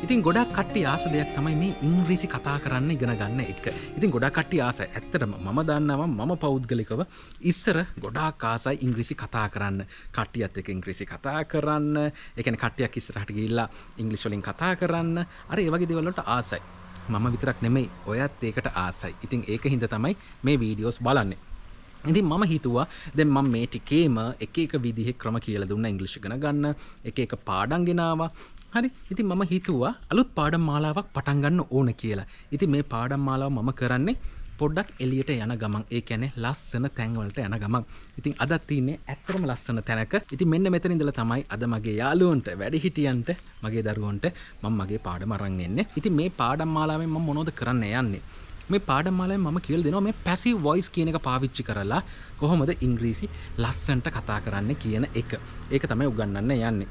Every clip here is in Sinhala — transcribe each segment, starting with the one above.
ඉතින් ගොඩක් කට්ටිය ආස දෙයක් තමයි මේ ඉංග්‍රීසි කතා කරන්න ඉගෙන ගන්න එක. ඉතින් ගොඩක් කට්ටිය ආසයි. ඇත්තටම මම දන්නවා මම පෞද්ගලිකව ඉස්සර ගොඩාක් ආසයි ඉංග්‍රීසි කතා කරන්න. කට්ටියත් එක්ක ඉංග්‍රීසි කතා කරන්න. ඒ කියන්නේ කට්ටියක් ඉස්සරහට ගිහිල්ලා ඉංග්‍රීසි වලින් කතා කරන්න. අර ඒ වගේ දේවල් වලට ආසයි. මම විතරක් නෙමෙයි ඔයත් ඒකට ආසයි. ඉතින් ඒක හින්දා තමයි මේ වීඩියෝස් බලන්නේ. ඉතින් මම හිතුවා දැන් මම මේ ටිකේම එක එක විදිහේ ක්‍රම කියලා දුන්නා ඉංග්‍රීසි ඉගෙන ගන්න. එක එක පාඩම් ගෙනාවා. හරි. ඉතින් මම හිතුවා අලුත් පාඩම් මාලාවක් පටන් ගන්න ඕන කියලා. ඉතින් මේ පාඩම් මාලාව මම කරන්නේ පොඩ්ඩක් එළියට යන ගමන්. ඒ කියන්නේ ලස්සන තැන් වලට යන ගමන්. ඉතින් අදත් තින්නේ ඇත්තටම ලස්සන තැනක. ඉතින් මෙන්න මෙතන ඉඳලා තමයි අද මගේ යාළුවන්ට, වැඩිහිටියන්ට, මගේ දරුවන්ට මම මගේ පාඩම අරන් එන්නේ. ඉතින් මේ පාඩම් මාලාවෙන් මම මොනවද කරන්න යන්නේ? මේ පාඩම් මාලාවෙන් මම කියලා දෙනවා මේ පැසිව් වොයිස් කියන එක පාවිච්චි කරලා කොහොමද ඉංග්‍රීසි ලස්සනට කතා කරන්න කියන එක. ඒක තමයි උගන්වන්න යන්නේ.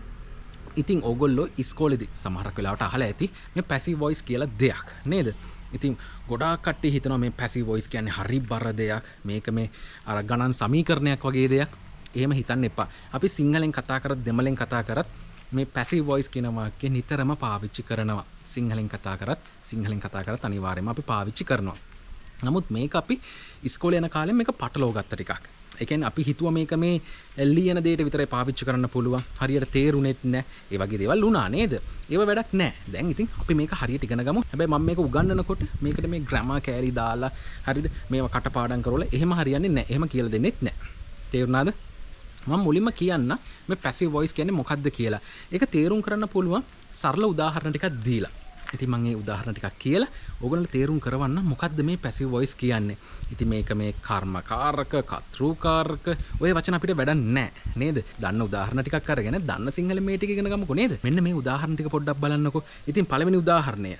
ඉතින් ඕගොල්ලෝ ඉස්කෝලේදී සමහරක් වෙලාවට අහලා ඇති මේ පැසිව් වොයිස් කියලා දෙයක් නේද? ඉතින් ගොඩාක් කට්ටිය හිතනවා මේ පැසිව් වොයිස් කියන්නේ හරි බර දෙයක්. මේක මේ අර ගණන් සමීකරණයක් වගේ දෙයක්. එහෙම හිතන්න එපා. අපි සිංහලෙන් කතා කරත් දෙමළෙන් කතා කරත් මේ පැසිව් වොයිස් කියන වාක්‍ය නිතරම පාවිච්චි කරනවා. සිංහලෙන් කතා කරත් අනිවාර්යයෙන්ම අපි පාවිච්චි කරනවා. නමුත් මේක අපි ඉස්කෝලේ යන කාලේ මේක පටලවා ගත්ත ටිකක්. ඒ කියන්නේ අපි හිතුවා මේක මේ ලියන දෙයට විතරයි පාවිච්චි කරන්න පුළුවන්. හරියට තේරුණෙත් නැහැ. ඒ වගේ දේවල් වුණා නේද? ඒව වැඩක් නැහැ. දැන් ඉතින් අපි මේක හරියට ඉගෙන ගමු. හැබැයි මම මේක උගන්වනකොට මේකට මේ ග්‍රැමර් කෑලි දාලා හරිද? මේවා කටපාඩම් කරවලා එහෙම හරියන්නේ නැහැ. එහෙම කියලා දෙන්නෙත් නැහැ. තේරුණාද? මම මුලින්ම කියන්න මේ පැසිව් වොයිස් කියන්නේ මොකක්ද කියලා. ඒක තේරුම් කරන්න පුළුවන් සරල උදාහරණ ටිකක් දීලා. ඉතින් මම මේ උදාහරණ ටිකක් කියලා ඕගොල්ලන්ට තේරුම් කරවන්න මොකද්ද මේ පැසිව් වොයිස් කියන්නේ. ඉතින් මේක මේ කර්මකාරක, කර්තෘකාරක ඔය වචන අපිට වැඩක් නැහැ නේද? දන්න උදාහරණ ටිකක් අරගෙන දන්න සිංහලෙන් මේ ටික ඉගෙන ගමුකෝ නේද? මෙන්න මේ උදාහරණ ටික පොඩ්ඩක් බලන්නකෝ. ඉතින් පළවෙනි උදාහරණය.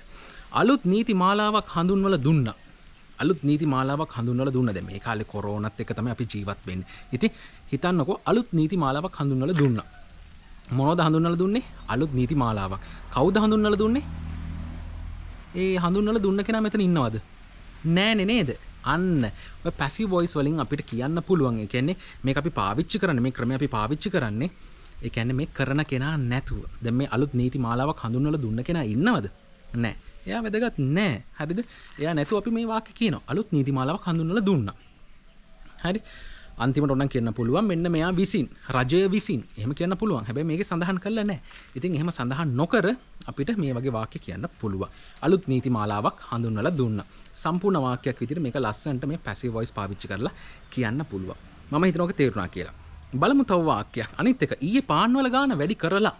අලුත් නීති මාලාවක් හඳුන්වලා දුන්නා. අලුත් නීති මාලාවක් හඳුන්වලා දුන්නා. දැන් මේ කාලේ කොරෝනාත් එක්ක තමයි අපි ජීවත් වෙන්නේ. ඉතින් හිතන්නකෝ අලුත් නීති මාලාවක් හඳුන්වලා දුන්නා. මොනවද හඳුන්වලා දුන්නේ? අලුත් නීති මාලාවක්. කවුද හඳුන්වලා දුන්නේ? ඒ හඳුන්වලා දුන්න කෙනා මෙතන ඉන්නවද? නෑනේ නේද? අන්න ඔය පැසිව් වොයිස් වලින් අපිට කියන්න පුළුවන්. ඒ කියන්නේ මේක අපි පාවිච්චි කරන්නේ මේ ක්‍රමය අපි පාවිච්චි කරන්නේ ඒ කියන්නේ මේ කරන කෙනා නැතුව. දැන් මේ අලුත් නීති මාලාවක් හඳුන්වලා දුන්න කෙනා ඉන්නවද? නෑ. එයා වැදගත් නෑ. හරිද? එයා නැතුව අපි මේ වාක්‍ය කියනවා. අලුත් නීති මාලාවක් හඳුන්වලා දුන්නා. හරි? අන්තිමට උනම් කියන්න පුළුවන් මෙන්න මෙයා විසින් රජය විසින් එහෙම කියන්න පුළුවන්. හැබැයි මේකේ සඳහන් කරලා නැහැ. ඉතින් එහෙම සඳහන් නොකර අපිට මේ වගේ වාක්‍ය කියන්න පුළුවන්. අලුත් නීති මාලාවක් හඳුන්වලා දුන්නා. සම්පූර්ණ වාක්‍යයක් විදිහට මේක ලස්සනට මේ පැසිව් වොයිස් පාවිච්චි කරලා කියන්න පුළුවන්. මම හිතනවා ඔක තේරුණා කියලා. බලමු තව වාක්‍යයක්. අනිත් එක ඊයේ පාන්වල ගාන වැඩි කරලා.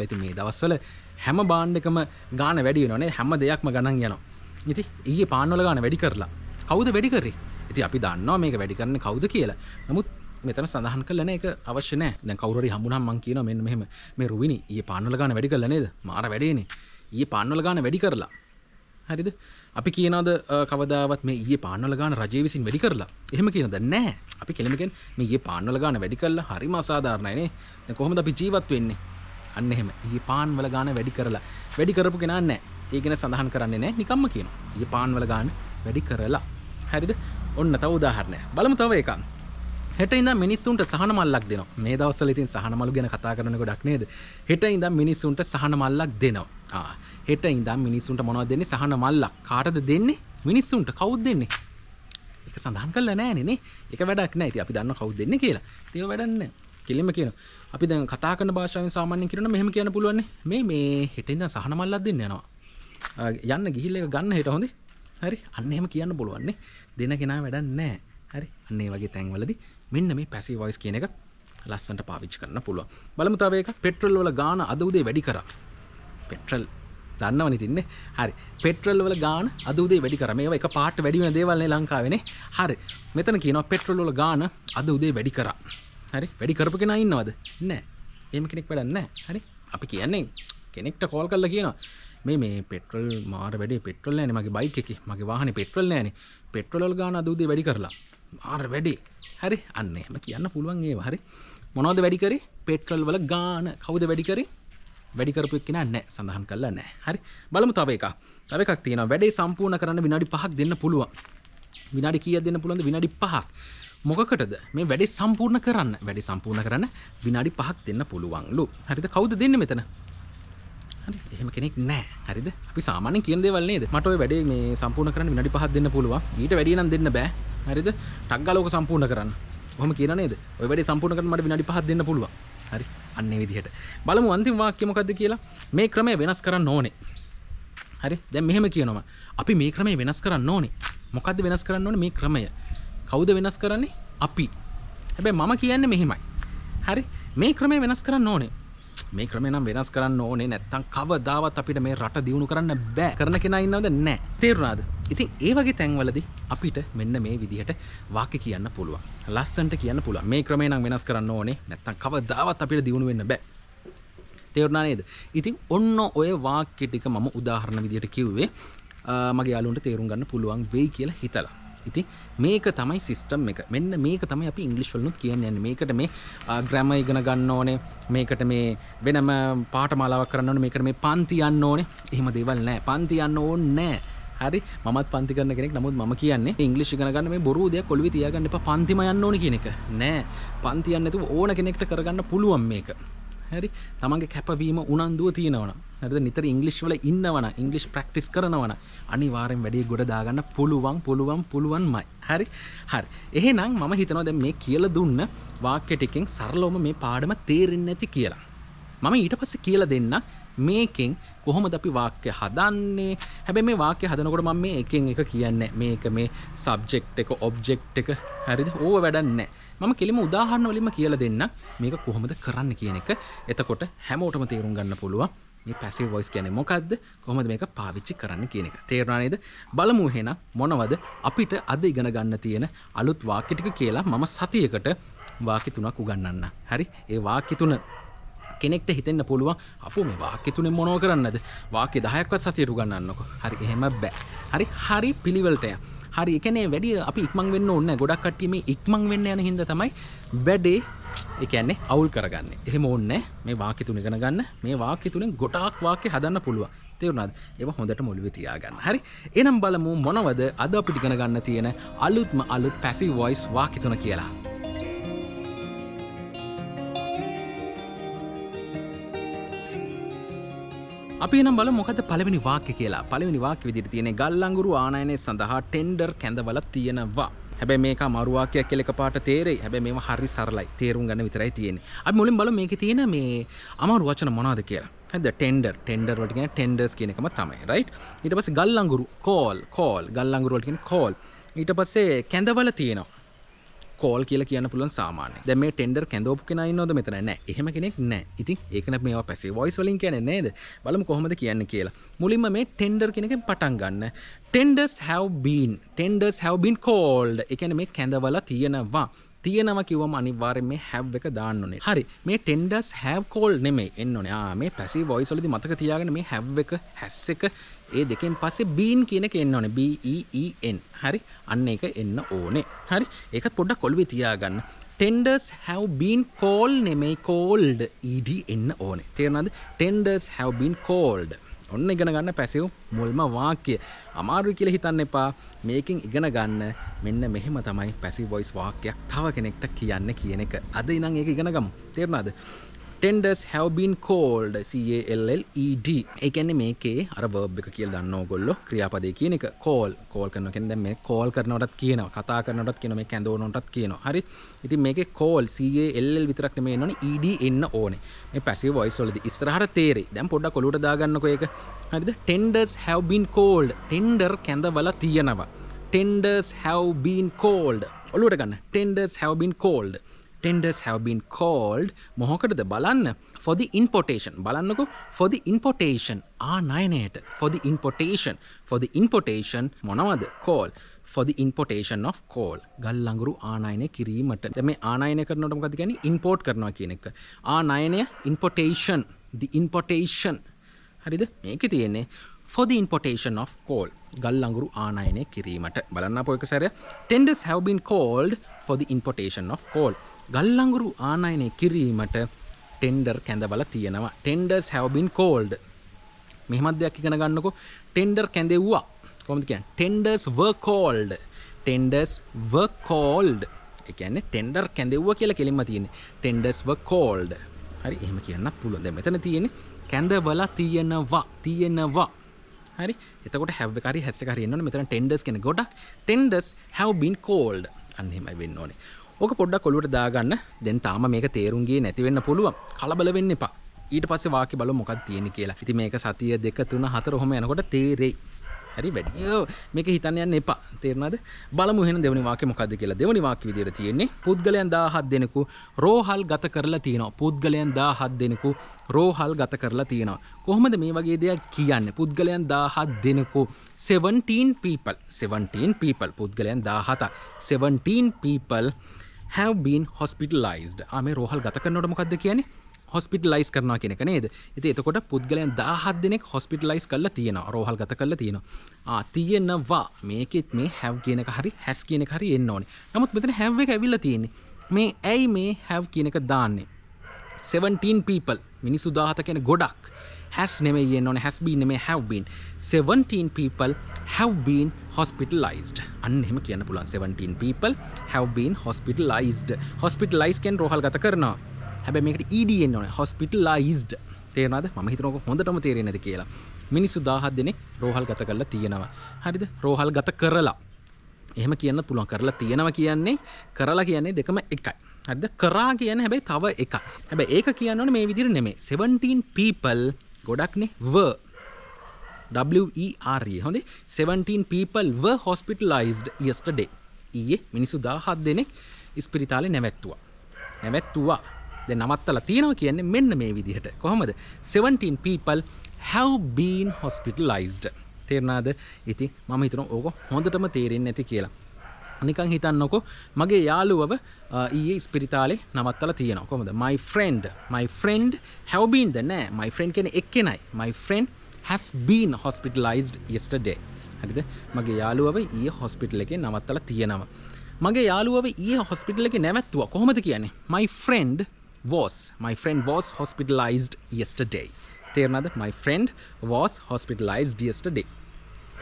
ඉතින් මේ දවස්වල හැම බාණ්ඩ එකම ගාන වැඩි වෙනවා නේද? හැම දෙයක්ම ගණන් යනවා. ඉතින් ඊයේ පාන්වල ගාන වැඩි කරලා. කවුද වැඩි කරේ? ඉතින් අපි දන්නවා මේක වැඩි කරන්නේ කවුද කියලා. නමුත් මෙතන සඳහන් කරලා නැහැ. ඒක අවශ්‍ය නැහැ. දැන් කවුරු හරි හම්බුනහම මං කියනවා මෙන්න මෙහෙම මේ රුවිනි ඊයේ පාන්වල ගාන වැඩි කරලා නේද? මාර වැඩේනේ. ඊයේ පාන්වල ගාන වැඩි කරලා. හරිද? අපි කියනවාද කවදාවත් මේ ඊයේ පාන්වල ගාන රජය විසින් වැඩි කරලා? එහෙම කියනද? නැහැ. අපි කෙලිම කියන්නේ මේ ඊයේ පාන්වල ගාන වැඩි කරලා හරිම අසාධාරණයි නේ. දැන් කොහොමද අපි ජීවත් වෙන්නේ? අන්න එහෙම. ඊයේ පාන්වල ගාන වැඩි කරලා. වැඩි කරපු කෙනා නැහැ. ඒ ගැන සඳහන් කරන්නේ නැහැ. නිකම්ම කියනවා. ඊයේ පාන්වල ගාන වැඩි කරලා. හරිද? ඔන්න තව උදාහරණයක්. බලමු තව එකක්. හෙට ඉඳන් මිනිස්සුන්ට සහන මල්ලක් දෙනවා. මේ දවස්වල ඉතින් සහන මල්ලු ගැන කතා කරන ගොඩක් නේද? හෙට ඉඳන් මිනිස්සුන්ට සහන මල්ලක් දෙනවා. හෙට ඉඳන් මිනිස්සුන්ට මොනවද දෙන්නේ? සහන මල්ලක්. කාටද දෙන්නේ? මිනිස්සුන්ට. කවුද දෙන්නේ? ඒක සඳහන් කරලා නැහැනේ නේ. ඒක වැඩක් නැහැ. ඉතින් අපි දන්නවා කවුද දෙන්නේ කියලා. ඒක වැඩක් නැහැ. කෙලින්ම කියනවා. අපි දැන් කතා කරන භාෂාවෙන් සාමාන්‍යයෙන් කියනවා මෙහෙම කියන්න පුළුවන් නේ. මේ හෙට ඉඳන් සහන මල්ලක් දෙන්න යනවා. යන්න ගිහිල්ලා ඒක ගන්න හෙට හොඳේ. හරි? අන්න එහෙම කියන්න පුළුවන් නේ. දෙන කෙනා වැඩක් නැහැ. හරි? අන්න ඒ වගේ තැන්වලදී මෙන්න මේ පැසිව් වොයිස් කියන එක ලස්සනට පාවිච්චි කරන්න පුළුවන්. බලමු තව එකක්. පෙට්‍රල් වල ගාන අද උදේ වැඩි කරා. පෙට්‍රල් දන්නවනේ තින්නේ. හරි. පෙට්‍රල් වල ගාන අද උදේ වැඩි කරා. මේවා එක පාට වැඩි වෙන දේවල් නේ ලංකාවේ නේ. හරි. මෙතන කියනවා පෙට්‍රල් වල ගාන අද උදේ වැඩි කරා. හරි? වැඩි කරපු කෙනා ඉන්නවද? නැහැ. එහෙම කෙනෙක් වැඩක් නැහැ. හරි? අපි කියන්නේ කෙනෙක්ට කෝල් කරලා කියනවා මේ පෙට්‍රල් මාර වැඩි පෙට්‍රල් නැහැනේ මගේ බයික් එකේ. මගේ වාහනේ පෙට්‍රල් නැහැනේ. පෙට්‍රල් වල ගාන අද උදේ වැඩි කරලා. මාර වැඩි. හරි? අන්න එහෙම කියන්න පුළුවන් ඒවා. හරි? මොනවද වැඩි කරේ? පෙට්‍රල් වල ගාන. කවුද වැඩි කරේ? වැඩි කරපු එක්කෙනා නැහැ. සඳහන් කරලා නැහැ. හරි? බලමු තව එකක්. තව එකක් තියෙනවා. වැඩේ සම්පූර්ණ කරන්න විනාඩි 5ක් දෙන්න පුළුවන්. විනාඩි කීයක් දෙන්න පුළුවන්ද? විනාඩි 5ක්. මොකකටද? මේ වැඩේ සම්පූර්ණ කරන්න. වැඩේ සම්පූර්ණ කරන්න විනාඩි 5ක් දෙන්න පුළුවන්ලු. හරිද? කවුද දෙන්නේ මෙතන? හරි එහෙම කෙනෙක් නැහැ. හරිද? අපි සාමාන්‍යයෙන් කියන දේවල් නේද? මට ওই වැඩේ මේ සම්පූර්ණ කරන්න විනාඩි 5ක් දෙන්න පුළුවන්. ඊට වැඩිය නම් දෙන්න බෑ. හරිද? ටක් ගාලා ඕක සම්පූර්ණ කරන්න. කොහොම කියනා නේද? ওই වැඩේ සම්පූර්ණ කරන්න මට විනාඩි 5ක් දෙන්න පුළුවන්. හරි. අන්න ඒ විදිහට. බලමු අන්තිම වාක්‍යය මොකද්ද කියලා. මේ ක්‍රමය වෙනස් කරන්න ඕනේ. හරි? දැන් මෙහෙම කියනවා. අපි මේ ක්‍රමය වෙනස් කරන්න ඕනේ. මොකද්ද වෙනස් කරන්න ඕනේ මේ ක්‍රමය? කවුද වෙනස් කරන්නේ? අපි. හැබැයි මම කියන්නේ මෙහෙමයි. හරි? මේ ක්‍රමය වෙනස් කරන්න ඕනේ. මේ ක්‍රමය නම් වෙනස් කරන්න ඕනේ නැත්තම් කවදාවත් අපිට මේ රට දියුණු කරන්න බෑ. කරන කෙනා ඉන්නවද? නැහැ. තේරුණාද? ඉතින් ඒ වගේ තැන්වලදී අපිට මෙන්න මේ විදිහට වාක්‍ය කියන්න පුළුවන්. ලස්සනට කියන්න පුළුවන්. මේ ක්‍රමය නම් වෙනස් කරන්න ඕනේ නැත්තම් කවදාවත් අපිට දියුණු වෙන්න බෑ. තේරුණා නේද? ඉතින් ඔන්න ඔය වාක්‍ය ටික මම උදාහරණ විදිහට කිව්වේ මගේ යාළුවන්ට තේරුම් ගන්න පුළුවන් වෙයි කියලා හිතලා. ඉතින් මේක තමයි සිස්ටම් එක. මෙන්න මේක තමයි අපි ඉංග්‍රීසි වලුත් කියන්නේ. මේකට මේ ග්‍රැමර් ඉගෙන ගන්න ඕනේ. මේකට මේ වෙනම පාඨමාලාවක් කරන්න ඕනේ. මේකට මේ පන්ති යන්න ඕනේ. එහෙම දේවල් නැහැ. පන්ති යන්න ඕනේ නැහැ. හරි මමත් පන්ති කරන කෙනෙක්. නමුත් මම කියන්නේ ඉංග්‍රීසි ඉගෙන ගන්න මේ බොරු දෙයක් ඔළුවේ තියාගන්න එපා. පන්තිම යන්න ඕනේ කියන එක. නෑ. පන්ති යන්න නැතුව ඕන කෙනෙක්ට කරගන්න පුළුවන් මේක. හරි තමන්ගේ කැපවීම උනන්දුව තියෙනවනම් හරිද නිතර ඉංග්‍රීසි වල ඉන්නවනම් ඉංග්‍රීසි ප්‍රැක්ටිස් කරනවනම් අනිවාර්යෙන් වැඩේ ගොඩ දාගන්න පුළුවන්මයි හරි එහෙනම් මම හිතනවා දැන් මේ කියලා දුන්න වාක්‍ය ටිකෙන් සරලවම මේ පාඩම තේරෙන්නේ නැති කියලා මම ඊට පස්සේ කියලා දෙන්න මේකෙන් කොහොමද අපි වාක්‍ය හදන්නේ හැබැයි මේ වාක්‍ය හදනකොට මම මේ එකෙන් එක කියන්නේ මේක මේ සබ්ජෙක්ට් එක ඔබ්ජෙක්ට් එක හරිද ඕව වැඩක් නැහැ මම කෙලිම උදාහරණ වලින්ම කියලා දෙන්න මේක කොහොමද කරන්න කියන එක එතකොට හැමෝටම තේරුම් ගන්න පුළුවන් මේ පැසිව් වොයිස් කියන්නේ මොකද්ද කොහොමද මේක පාවිච්චි කරන්න කියන එක තේරුණා නේද බලමු එහෙනම් මොනවද අපිට අද ඉගෙන ගන්න තියෙන අලුත් වාක්‍ය ටික කියලා මම සතියකට වාක්‍ය තුනක් උගන්වන්න හරි ඒ වාක්‍ය තුන කෙනෙක්ට හිතෙන්න පුළුවන් අපෝ මේ වාක්‍ය තුනේ මොනව කරන්නද වාක්‍ය 10ක්වත් සතියට උගන්වන්නකො හරි එහෙම බෑ හරි පිළිවෙලට හරි ඒ කියන්නේ වැඩි අපි ඉක්මන් වෙන්න ඕනේ නැහැ ගොඩක් කට්ටිය මේ ඉක්මන් වෙන්න යන හින්දා තමයි වැඩේ ඒ කියන්නේ අවුල් කරගන්නේ එහෙම ඕනේ මේ වාක්‍ය තුන ඉගෙන ගන්න මේ වාක්‍ය තුනෙන් ගොඩාක් වාක්‍ය හදන්න පුළුවන් තේරුණාද ඒව හොඳට මොළුවේ තියාගන්න හරි එහෙනම් බලමු මොනවද අද අපිට ඉගෙන ගන්න තියෙන අලුත්ම අලුත් පැසිව් වොයිස් වාක්‍ය තුන කියලා අපි එනම් බලමු මොකද පළවෙනි වාක්‍ය කියලා. පළවෙනි වාක්‍ය විදිහට තියෙන්නේ ගල්අඟුරු ආනයනය සඳහා ටෙන්ඩර් කැඳවල තියෙනවා. හැබැයි මේක අමාරු වාක්‍යයක් කියලා එකපාරට තේරෙයි. හැබැයි මේවා හරි සරලයි. තේරුම් ගන්න විතරයි තියෙන්නේ. අපි මුලින් බලමු මේකේ තියෙන මේ අමාරු වචන මොනවද කියලා. හරිද? ටෙන්ඩර් වලට කියන්නේ ටෙන්ඩර්ස් කියන එකම තමයි. රයිට්? ඊට පස්සේ ගල්අඟුරු කෝල් ගල්අඟුරු වලට කියන්නේ කෝල්. ඊට පස්සේ කැඳවල තියෙනවා. කෝල් කියලා කියන්න පුළුවන් සාමාන්‍යයෙන්. දැන් මේ ටෙන්ඩර් කැඳවපු කෙනා ඉන්නවද මෙතන? නැහැ. එහෙම කෙනෙක් නැහැ. ඉතින් ඒකනේ මේවා පැසිව් වොයිස් වලින් කියන්නේ නේද? බලමු කොහොමද කියන්නේ කියලා. මුලින්ම මේ ටෙන්ඩර් කියන එකෙන් පටන් ගන්න. Tenders have been called. ඒ කියන්නේ මේ කැඳවලා තියෙනවා. තියෙනවා කිව්වම අනිවාර්යෙන් මේ have එක දාන්න ඕනේ. හරි. මේ tenders have called නෙමෙයි එන්න ඕනේ. මේ පැසිව් වොයිස් වලදී මතක තියාගන්න මේ have එක has එක ඒ දෙකෙන් පස්සේ been කියන එක එන්න ඕනේ. B E E N. හරි. අන්න ඒක එන්න ඕනේ. හරි. ඒකත් පොඩ්ඩක් ඔළුවේ තියාගන්න. Tenders have been called නෙමෙයි called ed එන්න ඕනේ. තේරුණාද? Tenders have been called. ඔන්න ඉගෙන ගන්න පැසිව් මුල්ම වාක්‍ය. අමාරුයි කියලා හිතන්න එපා. මේකෙන් ඉගෙන ගන්න මෙන්න මෙහෙම තමයි පැසිව් වොයිස් වාක්‍යයක් තව කෙනෙක්ට කියන්න කියන එක. අද ඉඳන් ඒක ඉගෙන ගමු. තේරුණාද? Tenders have been called CALLED. ඒ කියන්නේ මේකේ අර verb එක කියලා දන්න ඕගොල්ලෝ ක්‍රියාපදේ කියන එක call කරනවා කියන්නේ දැන් මේ call කරනකොටත් කියනවා කතා කරනකොටත් කියනවා මේ කැඳවනකොටත් කියනවා හරි ඉතින් මේකේ call CALL විතරක් නෙමෙයි එන්න ඕනේ ED එන්න ඕනේ මේ passive voice වලදී ඉස්සරහට තේරෙයි දැන් පොඩ්ඩක් ඔලුවට දාගන්නකෝ ඒක හරිද tenders have been called tender කැඳවලා තියෙනවා tenders have been called ඔලුවට ගන්න tenders have been called Tenders have been called මොහොකටද බලන්න for the importation බලන්නකෝ for the importation ආනයනයට for the importation මොනවද call for the importation of coal ගල්අඟුරු ආනයනය කිරීමට දැන් මේ ආනයනය කරනකොට මොකද කියන්නේ import කරනවා කියන එක ආනයනය importation the importation හරිද මේකේ තියෙන්නේ for the importation of coal ගල්අඟුරු ආනයනය කිරීමට බලන්න අපෝ එක සැරයක් tenders have been called for the importation of coal ගල්අඟුරු ආනයනය කිරීමට ටෙන්ඩර් කැඳවලා තියෙනවා tenders have been called මෙහෙමත් දෙයක් ඉගෙන ගන්නකො ටෙන්ඩර් කැඳෙව්වා කොහොමද කියන්නේ tenders were called ඒ කියන්නේ ටෙන්ඩර් කැඳෙව්වා කියලා කෙලින්ම තියෙන්නේ tenders were called හරි එහෙම කියන්න පුළුවන් දැන් මෙතන තියෙන්නේ කැඳවලා තියෙනවා. හරි. එතකොට have එක හරි has එක හරි එන්න ඕනේ. මෙතන tenders කියන ගොඩක් tenders have been called. අන්න එහෙමයි වෙන්න ඕනේ. ඕක පොඩ්ඩක් ඔලුවට දාගන්න. දැන් තාම මේක තේරුම් ගියේ නැති වෙන්න පුළුවන්. කලබල වෙන්න එපා. ඊට පස්සේ වාක්‍ය බලමු මොකක්ද තියෙන්නේ කියලා. ඉතින් මේක සතිය 2 3 4 ඔහොම යනකොට තේරෙයි. හරි වැඩි. මේක හිතන්න යන්න එපා. තේරුණාද? බලමු එහෙනම් දෙවෙනි වාක්‍ය මොකක්ද කියලා. දෙවෙනි වාක්‍ය විදියට තියෙන්නේ පුද්ගලයන් 17 දෙනෙකු රෝහල් ගත කරලා තියෙනවා. පුද්ගලයන් 17 දෙනෙකු රෝහල් ගත කරලා තියෙනවා. කොහොමද මේ වගේ දෙයක් කියන්නේ? පුද්ගලයන් 17 දෙනෙකු 17 people පුද්ගලයන් 17 17 people have been hospitalized. මේ රෝහල් ගත කරනකොට මොකද්ද කියන්නේ? හොස්පිටලයිස් කරනවා කියන එක නේද? ඉතින් එතකොට පුද්ගලයන් 17 දෙනෙක් හොස්පිටලයිස් කරලා තියෙනවා. රෝහල් ගත කරලා තියෙනවා. තියෙනවා. මේකෙත් මේ have කියන එක හරි has කියන එක හරි එන්න ඕනේ. නමුත් මෙතන have එක ඇවිල්ලා තියෙන්නේ. මේ ඇයි මේ have කියන එක දාන්නේ? 17 people මිනිස්සු 17 කියන ගොඩක්. has නෙමෙයි එන්න ඕනේ. has been නෙමෙයි have been. 17 people have been hospitalized. අන්න එහෙම කියන්න පුළුවන්. 17 people have been hospitalized. hospitalized කියන්නේ රෝහල් ගත කරනවා. හැබැයි මේකට ed එන්න ඕනේ. hospitalized. තේරෙනවද? මම හිතනවා හොඳටම තේරෙන්නේ නැති කියලා. මිනිස්සු 17 දෙනෙක් රෝහල් ගත කරලා තියෙනවා. හරිද? රෝහල් ගත කරලා. එහෙම කියන්න පුළුවන්. කරලා තියෙනවා කියන්නේ කරලා කියන්නේ දෙකම එකයි. හරිද? කරා කියන්නේ හැබැයි තව එකක්. හැබැයි ඒක කියන්න ඕනේ මේ විදිහට නෙමෙයි. 17 people ගොඩක්නේ were WERE. හොඳේ? 17 people were hospitalized yesterday. ඊයේ මිනිස්සු 17 දෙනෙක් ඉස්පිරිතාලේ නැවැත්තුවා. දැන් නවත්තලා තියෙනවා කියන්නේ මෙන්න මේ විදිහට. කොහොමද? 17 people have been hospitalized. තේරුණාද? ඉතින් මම හිතනවා ඕක හොඳටම තේරෙන්නේ නැති කියලා. නිකන් හිතන්නකෝ මගේ යාළුවව ඊයේ ඉස්පිරිතාලේ නවත්තලා තියෙනවා. කොහොමද? my friend have been නෑ. my friend කියන්නේ එක්කෙනයි. my friend has been hospitalized yesterday. හරිද? මගේ යාළුවව ඊයේ හොස්පිටල් එකේ නවත්තලා තියෙනවා. මගේ යාළුවව ඊයේ හොස්පිටල් එකේ නැවැත්තුවා. කොහොමද කියන්නේ? my friend was hospitalized yesterday. තේරුණාද? my friend was hospitalized yesterday.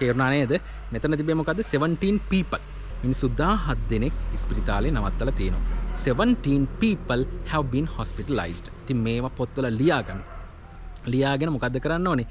තේරුණා නේද? මෙතන තිබෙන්නේ මොකද්ද? 17 people. මිනිස්සු 17 දෙනෙක් ඉස්පිරිතාලේ නවත්තලා තියෙනවා. 17 people have been hospitalized. ඉතින් මේවා පොත්වල ලියාගෙන මොකද්ද කරන්න ඕනේ?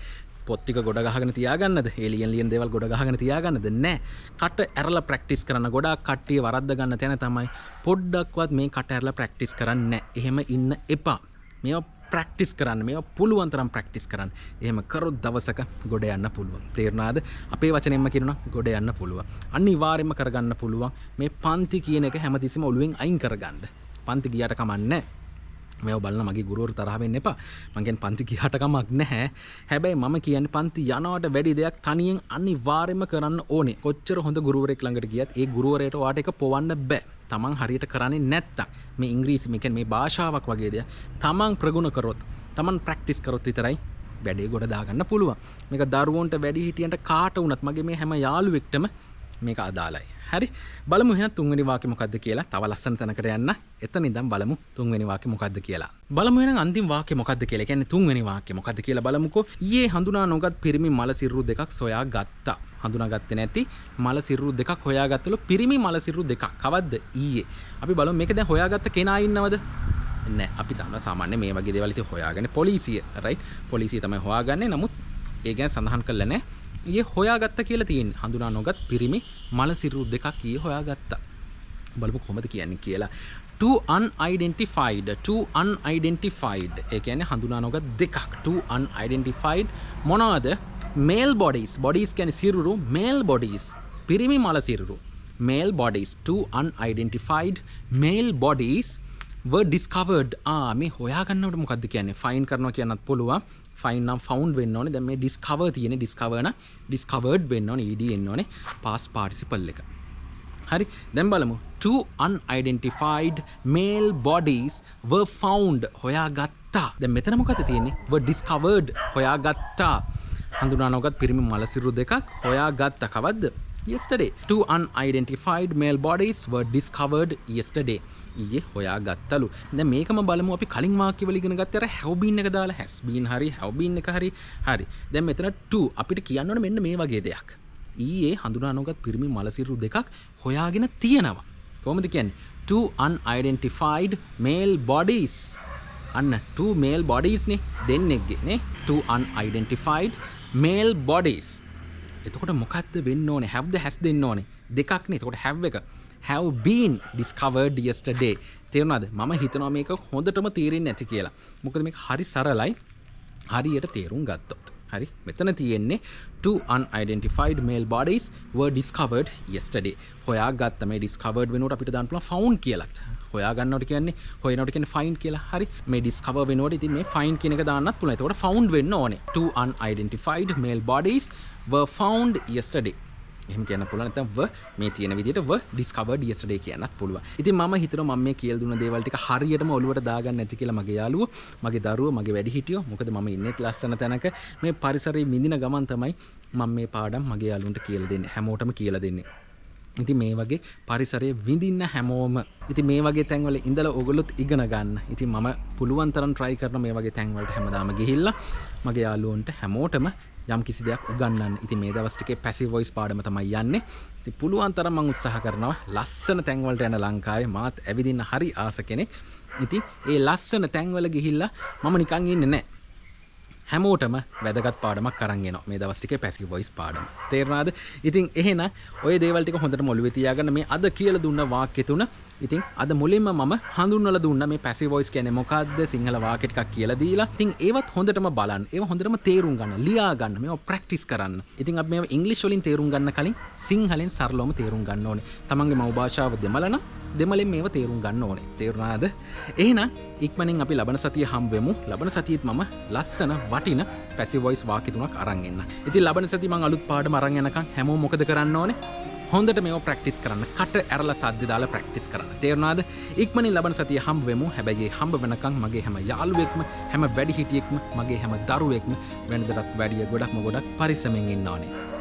පොත් ටික ගොඩ ගහගෙන තියාගන්නද? ලියන දේවල් ගොඩ ගහගෙන තියාගන්නද? නෑ. කට ඇරලා ප්‍රැක්ටිස් කරන්න. ගොඩාක් කට්ටිය වරද්ද ගන්න තැන තමයි පොඩ්ඩක්වත් මේ කට ඇරලා ප්‍රැක්ටිස් කරන්නේ නෑ. එහෙම ඉන්න එපා. මේවා ප්‍රැක්ටිස් කරන්න. මේවා පුළුවන් තරම් ප්‍රැක්ටිස් කරන්න. එහෙම කරොත් දවසක ගොඩ යන්න පුළුවන්. තේරුණාද? අපේ වචනෙන්ම කියනවා ගොඩ යන්න පුළුවන්. අනිවාර්යයෙන්ම කරගන්න පුළුවන්. මේ පන්ති කියන එක හැමතිස්සෙම ඔළුවෙන් අයින් කරගන්න. පන්ති ගියට කමන්නේ මේව බලන මගේ ගුරුවරු තරහ වෙන්න එපා. මං කියන්නේ පන්ති ගියාට කමක් නැහැ. හැබැයි මම කියන්නේ පන්ති යනවට වැඩි දෙයක් තනියෙන් අනිවාර්යයෙන්ම කරන්න ඕනේ. කොච්චර හොඳ ගුරුවරයෙක් ළඟට ගියත් ඒ ගුරුවරයාට ඔයාට ඒක පොවන්න බෑ. තමන් හරියට කරන්නේ නැත්තම් මේ ඉංග්‍රීසි මේ කියන්නේ මේ භාෂාවක් වගේ දෙයක් තමන් ප්‍රගුණ කරොත් තමන් ප්‍රැක්ටිස් කරොත් විතරයි වැඩේ ගොඩ දාගන්න පුළුවන්. මේක දරුවන්ට වැඩි හිටියන්ට කාට වුණත් මගේ මේ හැම යාළුවෙක්ටම මේක අදාළයි. හරි බලමු එහෙනම් තුන්වෙනි වාක්‍ය මොකද්ද කියලා. තව ලස්සන තැනකට යන්න. එතන ඉඳන් බලමු තුන්වෙනි වාක්‍ය මොකද්ද කියලා. බලමු එහෙනම් අන්තිම වාක්‍ය මොකද්ද කියලා. ඒ කියන්නේ තුන්වෙනි වාක්‍ය මොකද්ද කියලා බලමුකෝ. ඊයේ හඳුනා නොගත් පිරිමි මල සිරුරු දෙකක් සොයා ගත්තා. හඳුනාගත්තේ නැති මල සිරුරු දෙකක් හොයාගත්තලු පිරිමි මල සිරුරු දෙකක්. කවද්ද? ඊයේ. අපි බලමු මේක දැන් හොයාගත්ත කෙනා ඉන්නවද? නෑ. අපි දන්නවා සාමාන්‍ය මේ වගේ දේවල් ඉතින් හොයාගන්නේ පොලිසිය. රයිට්? පොලිසිය තමයි හොයාගන්නේ. නමුත් ඒ ගැන සඳහන් කරලා නැහැ. ඊයේ හොයාගත්ත කියලා තියෙන්නේ. හඳුනා නොගත් පිරිමි මල සිරුරු දෙකක් ඊයේ හොයාගත්තා. බලමු කොහොමද කියන්නේ කියලා. two unidentified ඒ කියන්නේ හඳුනා නොගත් දෙකක්. two unidentified මොනවාද? male bodies කියන්නේ සිරුරු. male bodies පිරිමි මල සිරුරු. male bodies two unidentified male bodies were discovered. මේ හොයාගන්නකොට මොකද්ද කියන්නේ? find කරනවා කියන්නත් පුළුවන්. find නම් found වෙන්න ඕනේ. දැන් මේ discover තියෙන්නේ discover න discovered වෙන්න ඕනේ. ed එන්න ඕනේ past participle එක. හරි දැන් බලමු. two unidentified male bodies were found. හොයාගත්තා. දැන් මෙතන මොකද තියෙන්නේ? were discovered. හොයාගත්තා. හඳුනා නොගත් පිරිමි මල සිරුරු දෙකක් හොයාගත්තා. කවද්ද? yesterday. two unidentified male bodies were discovered yesterday. ඊයේ හොයාගත්තලු. දැන් මේකම බලමු. අපි කලින් වාක්‍යවල ඉගෙන ගත්තේ අර have been එක දාලා has been හරි have been එක හරි. හරි. දැන් මෙතන to අපිට කියන්න ඕනේ මෙන්න මේ වගේ දෙයක්. ඊයේ හඳුනා නොගත් පිරිමි මල සිරුරු දෙකක් හොයාගෙන තියෙනවා. කොහොමද කියන්නේ? two unidentified male bodies. අන්න two male bodies නේ දෙන්නෙක්ගේ නේ two unidentified male bodies. එතකොට මොකක්ද වෙන්න ඕනේ? have the has දෙන්න ඕනේ. දෙකක් නේ. එතකොට have එක have been discovered yesterday. තේරුණාද? මම හිතනවා මේක හොඳටම තේරෙන්නේ නැති කියලා. මොකද මේක හරි සරලයි. හරියට තේරුම් ගත්තොත්. හරි. මෙතන තියෙන්නේ two unidentified male bodies were discovered yesterday. හොයාගත්ත මේ discovered වෙනකොට අපිට දාන්න පුළුවන් found කියලාත්. හොයා ගන්නවට කියන්නේ හොයනවට කියන්නේ find කියලා. හරි. මේ discover වෙනකොට ඉතින් මේ find කියන එක දාන්නත් පුළුවන්. එතකොට found වෙන්න ඕනේ. Two unidentified male bodies were found yesterday. එහෙම කියන්න පුළුවන්. නැත්නම් were මේ තියෙන විදිහට were discovered yesterday කියන්නත් පුළුවන්. ඉතින් මම හිතනවා මම මේ කියලා දුන්න දේවල් ටික හරියටම ඔලුවට දාගන්න නැති කියලා මගේ යාළුවෝ, මගේ දරුවෝ, මගේ වැඩිහිටියෝ. මොකද මම ඉන්නේත් ලස්සන තැනක මේ පරිසරයේ මිදින ගමන් තමයි මම මේ පාඩම් මගේ යාළුවන්ට කියලා දෙන්නේ. හැමෝටම කියලා දෙන්නේ. ඉතින් මේ වගේ පරිසරයේ විඳින්න හැමෝම ඉතින් මේ වගේ තැන්වල ඉඳලා ඔයගොල්ලොත් ඉගෙන ගන්න. ඉතින් මම පුළුවන් තරම් try කරන මේ වගේ තැන්වලට හැමදාම ගිහිල්ලා මගේ යාළුවන්ට හැමෝටම යම් කිසි දෙයක් උගන්වන්න. ඉතින් මේ දවස් ටිකේ passive voice පාඩම තමයි යන්නේ. ඉතින් පුළුවන් තරම් මම උත්සාහ කරනවා ලස්සන තැන්වලට යන ලංකාවේ මාත් ඇවිදින්න හරි ආස කෙනෙක්. ඉතින් ඒ ලස්සන තැන්වල ගිහිල්ලා මම නිකන් ඉන්නේ නැහැ. හැමෝටම වැදගත් පාඩමක් අරන් එනවා මේ දවස් ටිකේ passive voice පාඩම. තේරුණාද? ඉතින් එහෙනම් ඔය දේවල් ටික හොඳටම ඔළුවේ තියාගන්න. මේ අද කියලා දුන්න වාක්‍ය තුන ඉතින් අද මුලින්ම මම හඳුන්වලා දුන්නා මේ passive voice කියන්නේ මොකක්ද සිංහල වාක්‍ය ටිකක් කියලා දීලා. ඉතින් ඒවත් හොඳටම බලන්න. ඒවා හොඳටම තේරුම් ගන්න, ලියා ගන්න, මේවා ප්‍රැක්ටිස් කරන්න. ඉතින් අපි මේවා ඉංග්‍රීසි වලින් තේරුම් ගන්න කලින් සිංහලෙන් සරලවම තේරුම් ගන්න ඕනේ. තමන්ගේ මව් භාෂාව දෙමළ නම් දෙමළෙන් මේවා තේරුම් ගන්න ඕනේ. තේරුණාද? එහෙනම් ඉක්මනින් අපි ලබන සතිය හම්බ වෙමු. ලබන සතියේත් මම ලස්සන වටින passive voice වාක්‍ය තුනක් අරන් එන්න. ඉතින් ලබන සතිය මම අලුත් පාඩම අරන් යනකම් හැමෝම මොකද කරන්න ඕනේ? හොඳට මේවා ප්‍රැක්ටිස් කරන්න. කට ඇරලා සද්ද දාලා ප්‍රැක්ටිස් කරන්න. තේරුණාද? ඉක්මනින් ලබන සතිය හම්බ වෙමු. හැබැයි මේ හම්බ වෙනකම් මගේ හැම යාළුවෙක්ම, හැම වැඩිහිටියෙක්ම, මගේ හැම දරුවෙක්ම වෙනදටත් වැඩිය ගොඩක් පරිස්සමෙන් ඉන්න ඕනේ.